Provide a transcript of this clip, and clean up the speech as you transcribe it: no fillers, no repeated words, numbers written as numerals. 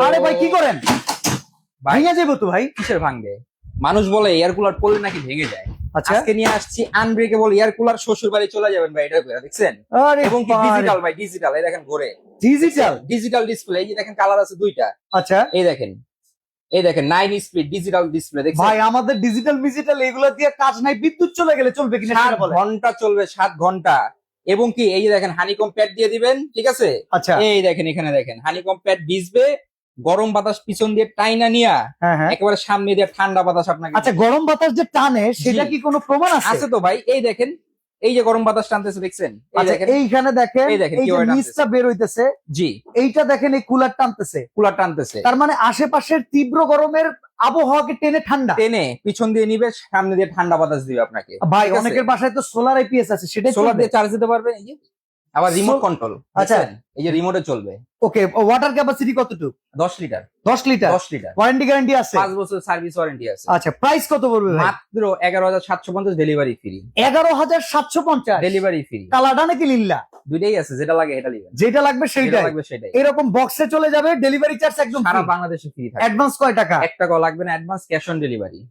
আরে ভাই কি করেন? ভাই ভেঙে যাবো তো ভাই। কিসের ভাঙবে? মানুষ বলে এয়ার কুলার পড়লে নাকি ভেঙে যায়। আচ্ছা, আজকে নিয়ে আসছি আনব্রেকেবল এয়ার কুলার, শ্বশুর বাড়ি চলে যাবেন ভাই। এটা করে দেখছেন? আরে এবং কি ডিজিটাল ভাই, ডিজিটাল। এই দেখেন ঘুরে ডিজিটাল। Digital display. এই যে দেখেন কালার আছে দুইটা। আচ্ছা এই দেখেন, এই দেখেন 9 স্পিড ডিজিটাল ডিসপ্লে দেখছেন? ভাই, আমাদের ডিজিটাল মিজিটাল এগুলো দিয়ে কাজ নাই, বিদ্যুৎ চলে গেলে চলবে কিনা 7 সেটা বলেন। ঘন্টা চলবে, 7 ঘন্টা। এবং কি এই যে দেখেন হানিকম প্যাড দিয়ে দিবেন, ঠিক আছে? আচ্ছা, এই দেখেন, এখানে দেখেন হানিকম প্যাড ভিজবে, গরম বাতাস পিছন দিয়ে টাইনা নিয়া হ্যাঁ হ্যাঁ। একেবারে সামনে দিয়ে ঠান্ডা বাতাস আপনাকে আচ্ছা, গরম বাতাস যে টানে সেটা জি। কি কোনো প্রমাণ আছে? আছে তো ভাই, এই দেখেন, এই যে গরম বাতাস টানতেছে দেখছেন? এই আচ্ছা, দেখেন, এইখানে দেখেন, এই দেখেন এই যে কিভাবে টানতেছে। নিচটা বের হইতেছে, জি, এইটা দেখেন এই কুলার টানতেছে। কুলার টানতেছে, তার মানে আশেপাশের তীব্র গরমের আবহাওয়াকে টেনে ঠান্ডা। টেনে পিছন দিয়ে নিবে, সামনে দিয়ে ঠান্ডা বাতাস দিবে আপনাকে। ভাই ঠিক আছে? অনেকের বাসায় তো সোলার আইপিএস আছে, সেটাই সোলার চলবে? দিয়ে চার্জ দিতে পারবেন। এই যে আবার রিমোট কন্ট্রোল। আচ্ছা। এই যে রিমোটে চলবে। ওকে, ওয়াটার ক্যাপাসিটি কতটুকু? 10 litre. 10 litre. 10 litre, warranty guarantee আছে? 5 বছর সার্ভিস ওয়ারেন্টি আছে। আচ্ছা, প্রাইস কত পড়বে ভাই? মাত্র 11,750, ডেলিভারি ফ্রি। 11,750 delivery free. কালাডা নাকি লিল্লা? দুইটাই আছে, যেটা লাগে এটা নিবেন, যেটা লাগবে যেটা সেইটাই। লাগবে সেটাই। এরকম বক্সে চলে যাবে, ডেলিভারি চার্জ একদম সারা বাংলাদেশে ফ্রি থাকে। অ্যাডভান্স কয় টাকা? 1 টাকাও লাগবে না অ্যাডভান্স, ক্যাশ অন ডেলিভারি।